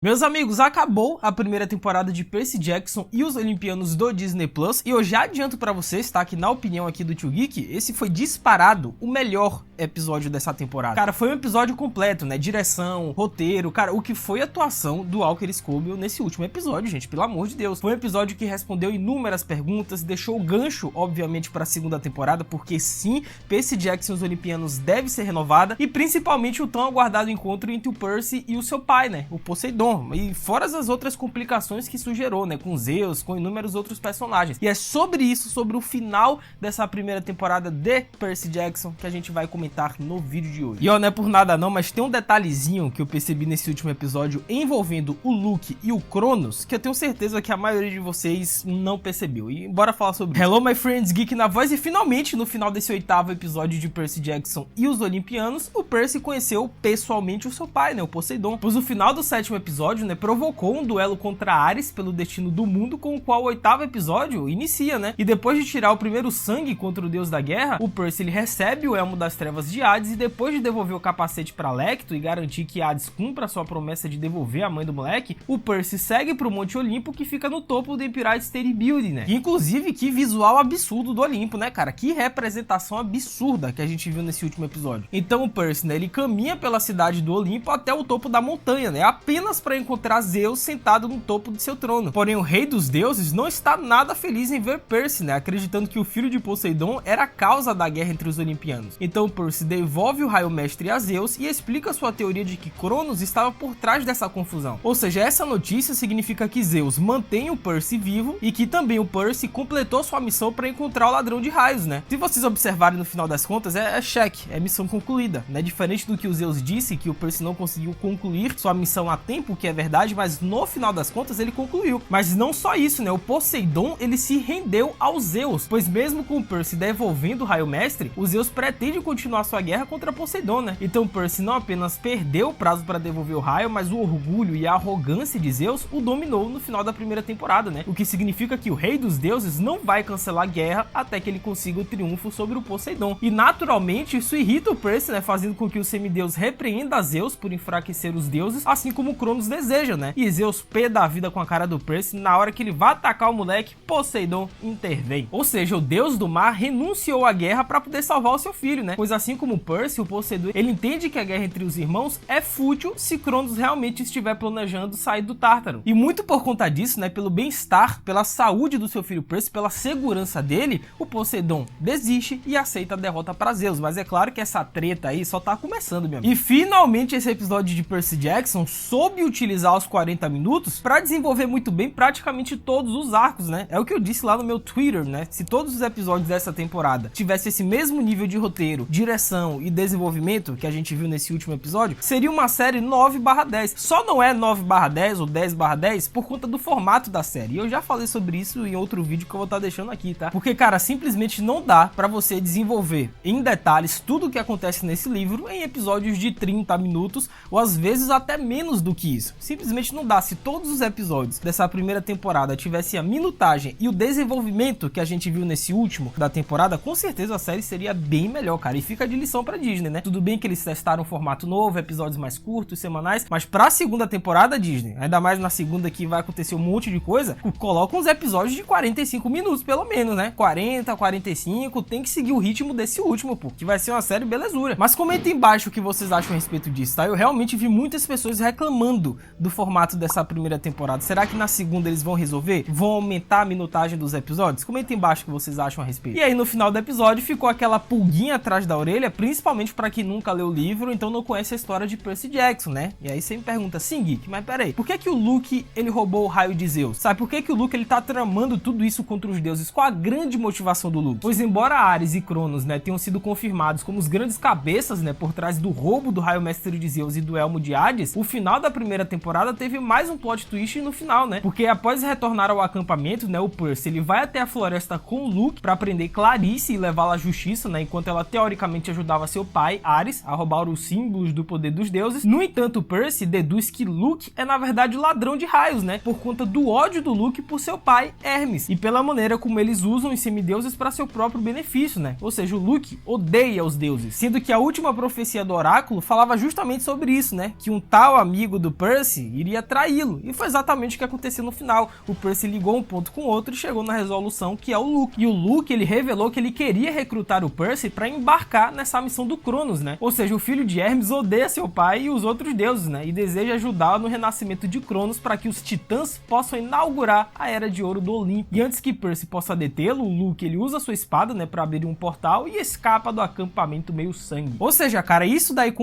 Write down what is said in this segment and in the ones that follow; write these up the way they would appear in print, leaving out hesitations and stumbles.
Meus amigos, acabou a primeira temporada de Percy Jackson e os Olimpianos do Disney Plus e eu já adianto pra vocês, tá, que na opinião aqui do Tio Geek, esse foi disparado o melhor episódio dessa temporada. Cara, foi um episódio completo, né, direção, roteiro, cara, o que foi a atuação do Walker Scobell nesse último episódio, gente, pelo amor de Deus. Foi um episódio que respondeu inúmeras perguntas, deixou o gancho, obviamente, pra segunda temporada, porque sim, Percy Jackson e os Olimpianos deve ser renovada e principalmente o tão aguardado encontro entre o Percy e o seu pai, né, o Poseidon. E fora as outras complicações que isso gerou, né, com Zeus, com inúmeros outros personagens. E é sobre isso, sobre o final dessa primeira temporada de Percy Jackson, que a gente vai comentar no vídeo de hoje. E ó, não é por nada não, mas tem um detalhezinho que eu percebi nesse último episódio envolvendo o Luke e o Cronos, que eu tenho certeza que a maioria de vocês não percebeu. E bora falar sobre isso. Hello, my friends, Geek na voz. E finalmente, no final desse oitavo episódio de Percy Jackson e os Olimpianos, o Percy conheceu pessoalmente o seu pai, né, o Poseidon. Pois o final do sétimo episódio, né, provocou um duelo contra Ares pelo destino do mundo, com o qual o oitavo episódio inicia, né? E depois de tirar o primeiro sangue contra o deus da guerra, o Percy ele recebe o elmo das trevas de Hades e depois de devolver o capacete para Lecto e garantir que Hades cumpra sua promessa de devolver a mãe do moleque, o Percy segue pro Monte Olimpo, que fica no topo do Empire State Building, né? E, inclusive, que visual absurdo do Olimpo, né, cara? Que representação absurda que a gente viu nesse último episódio. Então o Percy, né, ele caminha pela cidade do Olimpo até o topo da montanha, né? Apenas para encontrar Zeus sentado no topo de seu trono. Porém, o rei dos deuses não está nada feliz em ver Percy, né, acreditando que o filho de Poseidon era a causa da guerra entre os Olimpianos. Então Percy devolve o raio mestre a Zeus e explica sua teoria de que Cronos estava por trás dessa confusão. Ou seja, essa notícia significa que Zeus mantém o Percy vivo e que também o Percy completou sua missão para encontrar o ladrão de raios, né? Se vocês observarem no final das contas, é cheque, é missão concluída, né? Diferente do que o Zeus disse, que o Percy não conseguiu concluir sua missão a tempo, que é verdade, mas no final das contas ele concluiu. Mas não só isso, né? O Poseidon, ele se rendeu aos Zeus, pois mesmo com o Percy devolvendo o raio mestre, o Zeus pretende continuar sua guerra contra Poseidon, né? Então Percy não apenas perdeu o prazo para devolver o raio, mas o orgulho e a arrogância de Zeus o dominou no final da primeira temporada, né? O que significa que o rei dos deuses não vai cancelar a guerra até que ele consiga o triunfo sobre o Poseidon. E naturalmente isso irrita o Percy, né? Fazendo com que o semideus repreenda Zeus por enfraquecer os deuses, assim como Cronos deseja, né? E Zeus, pé da vida com a cara do Percy, na hora que ele vai atacar o moleque, Poseidon intervém. Ou seja, o deus do mar renunciou à guerra para poder salvar o seu filho, né? Pois assim como o Percy, o Poseidon, ele entende que a guerra entre os irmãos é fútil se Cronos realmente estiver planejando sair do Tártaro. E muito por conta disso, né, pelo bem-estar, pela saúde do seu filho Percy, pela segurança dele, o Poseidon desiste e aceita a derrota para Zeus. Mas é claro que essa treta aí só tá começando, meu amigo. E finalmente esse episódio de Percy Jackson soube utilizar os 40 minutos para desenvolver muito bem praticamente todos os arcos, né? É o que eu disse lá no meu Twitter, né? Se todos os episódios dessa temporada tivessem esse mesmo nível de roteiro, direção e desenvolvimento que a gente viu nesse último episódio, seria uma série 9/10. Só não é 9/10 ou 10/10 por conta do formato da série. E eu já falei sobre isso em outro vídeo que eu vou estar deixando aqui, tá? Porque, cara, simplesmente não dá para você desenvolver em detalhes tudo o que acontece nesse livro em episódios de 30 minutos ou às vezes até menos do que isso. Simplesmente não dá. Se todos os episódios dessa primeira temporada tivessem a minutagem e o desenvolvimento que a gente viu nesse último da temporada, com certeza a série seria bem melhor, cara. E fica de lição pra Disney, né? Tudo bem que eles testaram um formato novo, episódios mais curtos, semanais, mas pra segunda temporada, Disney, ainda mais na segunda que vai acontecer um monte de coisa, coloca uns episódios de 45 minutos, pelo menos, né? 40, 45, tem que seguir o ritmo desse último, pô, que vai ser uma série belezura. Mas comenta embaixo o que vocês acham a respeito disso, tá? Eu realmente vi muitas pessoas reclamando do formato dessa primeira temporada. Será que na segunda eles vão resolver? Vão aumentar a minutagem dos episódios? Comenta embaixo o que vocês acham a respeito. E aí no final do episódio ficou aquela pulguinha atrás da orelha, principalmente pra quem nunca leu o livro, então não conhece a história de Percy Jackson, né? E aí você me pergunta, sim, Geek, mas peraí, por que o Luke, ele roubou o raio de Zeus? Sabe, por que o Luke, ele tá tramando tudo isso contra os deuses? Qual a grande motivação do Luke? Pois embora Ares e Cronos, né, tenham sido confirmados como os grandes cabeças, né, por trás do roubo do raio mestre de Zeus e do elmo de Hades, o final da primeira temporada teve mais um plot twist no final, né? Porque após retornar ao acampamento, né, o Percy, ele vai até a floresta com o Luke pra prender Clarice e levá-la à justiça, né, enquanto ela teoricamente ajudava seu pai, Ares, a roubar os símbolos do poder dos deuses. No entanto, Percy deduz que Luke é na verdade o ladrão de raios, né, por conta do ódio do Luke por seu pai, Hermes, e pela maneira como eles usam os semideuses para seu próprio benefício, né? Ou seja, o Luke odeia os deuses, sendo que a última profecia do oráculo falava justamente sobre isso, né? Que um tal amigo do Percy Percy iria traí-lo. E foi exatamente o que aconteceu no final. O Percy ligou um ponto com o outro e chegou na resolução, que é o Luke. E o Luke, ele revelou que ele queria recrutar o Percy para embarcar nessa missão do Cronos, né? Ou seja, o filho de Hermes odeia seu pai e os outros deuses, né? E deseja ajudá-lo no renascimento de Cronos para que os titãs possam inaugurar a Era de Ouro do Olimpo. E antes que Percy possa detê-lo, o Luke, ele usa sua espada, né, para abrir um portal e escapa do acampamento meio sangue. Ou seja, cara, isso daí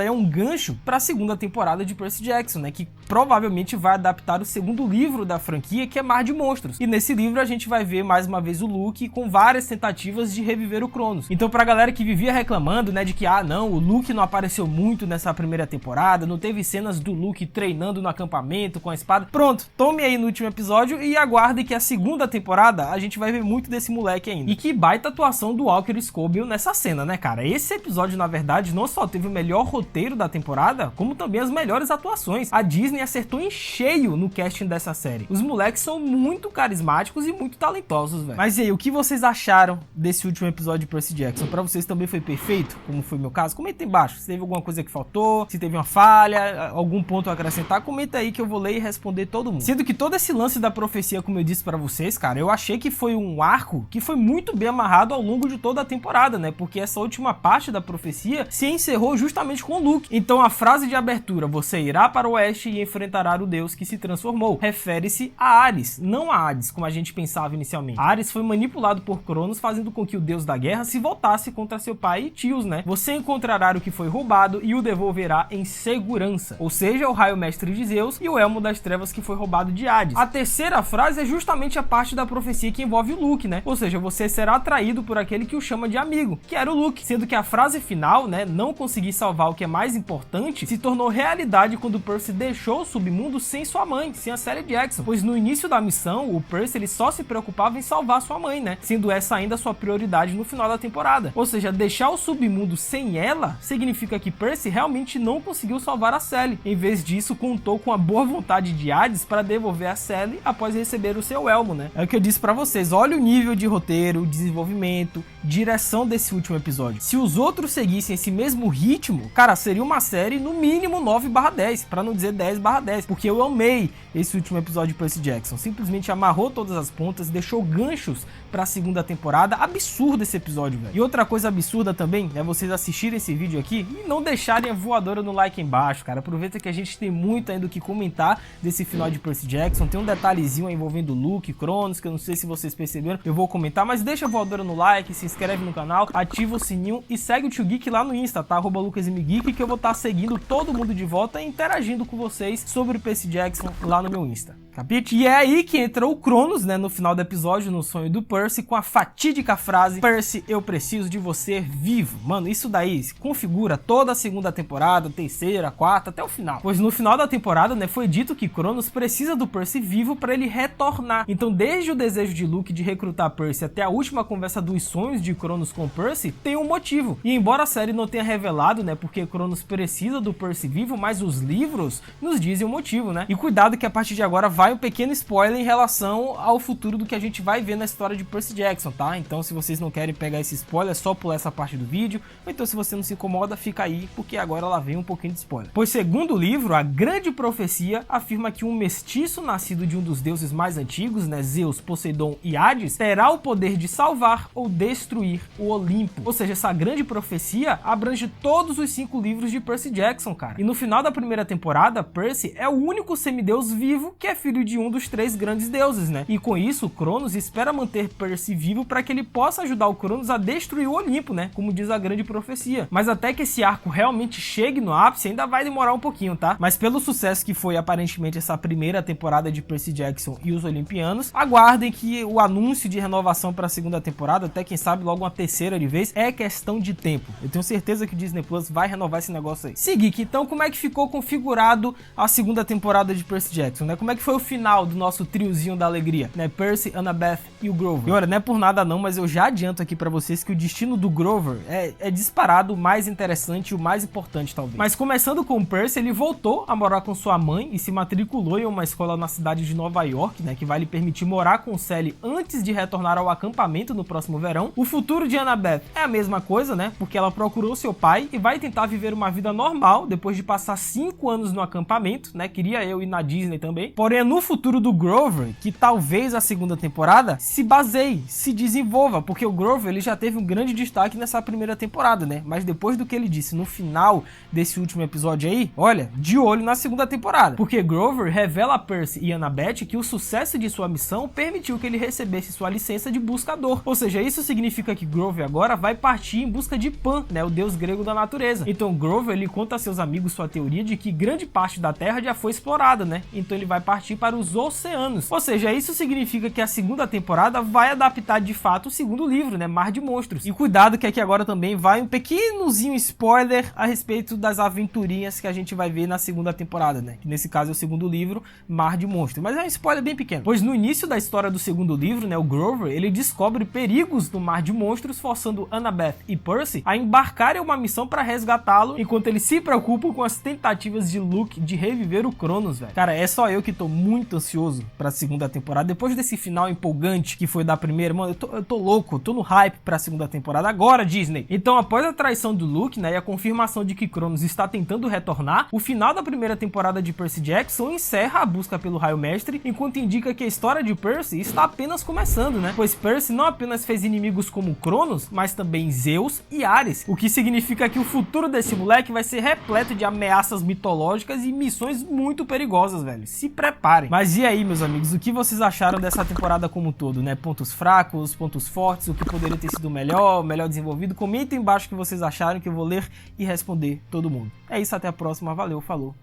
é um gancho para a segunda temporada de Percy Jackson, né, que provavelmente vai adaptar o segundo livro da franquia, que é Mar de Monstros. E nesse livro a gente vai ver mais uma vez o Luke com várias tentativas de reviver o Cronos. Então, pra galera que vivia reclamando, né, de que não, o Luke não apareceu muito nessa primeira temporada, não teve cenas do Luke treinando no acampamento com a espada. Pronto, tome aí no último episódio e aguarde que a segunda temporada a gente vai ver muito desse moleque ainda. E que baita atuação do Walker Scobell nessa cena, né, cara? Esse episódio, na verdade, não só teve o melhor roteiro da temporada, como também as melhores atuações. A Disney acertou em cheio no casting dessa série. Os moleques são muito carismáticos e muito talentosos, velho. Mas e aí, o que vocês acharam desse último episódio de Percy Jackson? Pra vocês também foi perfeito, como foi o meu caso? Comenta aí embaixo se teve alguma coisa que faltou, se teve uma falha, algum ponto a acrescentar, comenta aí que eu vou ler e responder todo mundo. Sendo que todo esse lance da profecia, como eu disse pra vocês, cara, eu achei que foi um arco que foi muito bem amarrado ao longo de toda a temporada, né? Porque essa última parte da profecia se encerrou justamente com o Luke. Então a frase de abertura, você irá para o oeste e enfrentará o deus que se transformou, refere-se a Ares, não a Hades, como a gente pensava inicialmente. Ares foi manipulado por Cronos, fazendo com que o deus da guerra se voltasse contra seu pai e tios, né? Você encontrará o que foi roubado e o devolverá em segurança. Ou seja, o raio mestre de Zeus e o elmo das trevas que foi roubado de Hades. A terceira frase é justamente a parte da profecia que envolve o Luke, né? Ou seja, você será atraído por aquele que o chama de amigo, que era o Luke. Sendo que a frase final, né, não conseguir salvar o que é mais importante, se tornou realidade quando Percy deixou o submundo sem sua mãe, sem a Sally Jackson. Pois no início da missão, o Percy ele só se preocupava em salvar sua mãe, né? Sendo essa ainda sua prioridade no final da temporada. Ou seja, deixar o submundo sem ela significa que Percy realmente não conseguiu salvar a Sally. Em vez disso, contou com a boa vontade de Hades para devolver a Sally após receber o seu elmo, né? É o que eu disse pra vocês, olha o nível de roteiro, desenvolvimento, direção desse último episódio. Se os outros seguissem esse mesmo ritmo, cara, seria uma série no mínimo 9/10, pra não dizer 10/10, porque eu amei esse último episódio de Percy Jackson. Simplesmente amarrou todas as pontas, deixou ganchos pra segunda temporada. Absurdo esse episódio, velho. E outra coisa absurda também é vocês assistirem esse vídeo aqui e não deixarem a voadora no like embaixo, cara. Aproveita que a gente tem muito ainda o que comentar desse final de Percy Jackson. Tem um detalhezinho aí envolvendo Luke, Cronos, que eu não sei se vocês perceberam, eu vou comentar, mas deixa a voadora no like, se inscreve no canal, ativa o sininho e segue o Tio Geek lá no Insta, tá? @LucasMGeek, que eu vou estar seguindo todo mundo de volta e interagindo com vocês sobre o Percy Jackson lá no meu Insta. Capite? E é aí que entra o Cronos, né, no final do episódio, no sonho do Percy, com a fatídica frase: Percy, eu preciso de você vivo. Mano, isso daí configura toda a segunda temporada, terceira, quarta, até o final. Pois no final da temporada, né, foi dito que Cronos precisa do Percy vivo para ele retornar. Então, desde o desejo de Luke de recrutar Percy até a última conversa dos sonhos de Cronos com Percy, tem um motivo. E embora a série não tenha revelado, né, porque Cronos precisa do Percy vivo, mas os livros nos dizem o motivo, né? E cuidado que a partir de agora vai um pequeno spoiler em relação ao futuro do que a gente vai ver na história de Percy Jackson, tá? Então, se vocês não querem pegar esse spoiler, é só pular essa parte do vídeo. Ou então, se você não se incomoda, fica aí, porque agora ela vem um pouquinho de spoiler. Pois, segundo o livro, a grande profecia afirma que um mestiço nascido de um dos deuses mais antigos, né, Zeus, Poseidon e Hades, terá o poder de salvar ou destruir o Olimpo. Ou seja, essa grande profecia abrange todos os 5 livros de Percy Jackson, cara. E no final da primeira temporada, Percy é o único semideus vivo que é filho de um dos 3 grandes deuses, né? E com isso, Cronos espera manter Percy vivo para que ele possa ajudar o Cronos a destruir o Olimpo, né? Como diz a grande profecia. Mas até que esse arco realmente chegue no ápice, ainda vai demorar um pouquinho, tá? Mas pelo sucesso que foi aparentemente essa primeira temporada de Percy Jackson e os Olimpianos, aguardem que o anúncio de renovação para a segunda temporada, até quem sabe logo uma terceira de vez, é questão de tempo. Eu tenho certeza que o Disney Plus vai renovar esse negócio aí. Seguinte, então, como é que ficou configurado a segunda temporada de Percy Jackson, né? Como é que foi o final do nosso triozinho da alegria, né? Percy, Annabeth e o Grover. E olha, não é por nada não, mas eu já adianto aqui pra vocês que o destino do Grover é disparado o mais interessante e o mais importante, talvez. Mas começando com o Percy, ele voltou a morar com sua mãe e se matriculou em uma escola na cidade de Nova York, né? Que vai lhe permitir morar com Sally antes de retornar ao acampamento no próximo verão. O futuro de Annabeth é a mesma coisa, né? Porque ela procurou seu pai e vai tentar viver uma vida normal depois de passar 5 5 anos no acampamento, né? Queria eu ir na Disney também. Porém, é no futuro do Grover que talvez a segunda temporada se baseie, se desenvolva, porque o Grover ele já teve um grande destaque nessa primeira temporada, né? Mas depois do que ele disse no final desse último episódio aí, olha, de olho na segunda temporada. Porque Grover revela a Percy e Annabeth que o sucesso de sua missão permitiu que ele recebesse sua licença de buscador. Ou seja, isso significa que Grover agora vai partir em busca de Pan, né? O deus grego da natureza. Então Grover ele conta a seus amigos sua teoria de que grande parte da Terra já foi explorada, né? Então ele vai partir para os oceanos. Ou seja, isso significa que a segunda temporada vai adaptar de fato o segundo livro, né? Mar de Monstros. E cuidado que aqui agora também vai um pequenozinho spoiler a respeito das aventurinhas que a gente vai ver na segunda temporada, né? Que nesse caso é o segundo livro, Mar de Monstros. Mas é um spoiler bem pequeno. Pois no início da história do segundo livro, né? O Grover, ele descobre perigos no Mar de Monstros, forçando Annabeth e Percy a embarcarem em uma missão para resgatá-lo, enquanto eles se preocupam com as tentativas de Luke de reviver o Cronos, velho. Cara, é só eu que tô muito ansioso pra segunda temporada. Depois desse final empolgante que foi da primeira, mano, eu tô louco, tô no hype pra segunda temporada agora, Disney. Então, após a traição do Luke, né, e a confirmação de que Cronos está tentando retornar, o final da primeira temporada de Percy Jackson encerra a busca pelo Raio Mestre, enquanto indica que a história de Percy está apenas começando, né? Pois Percy não apenas fez inimigos como Cronos, mas também Zeus e Ares, o que significa que o futuro desse moleque vai ser repleto de ameaças mitológicas e missões muito perigosas, velho. Se preparem. Mas e aí, meus amigos, o que vocês acharam dessa temporada como um todo, né? Pontos fracos, pontos fortes, o que poderia ter sido melhor desenvolvido? Comentem embaixo o que vocês acharam, que eu vou ler e responder todo mundo. É isso, até a próxima. Valeu, falou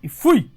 e fui!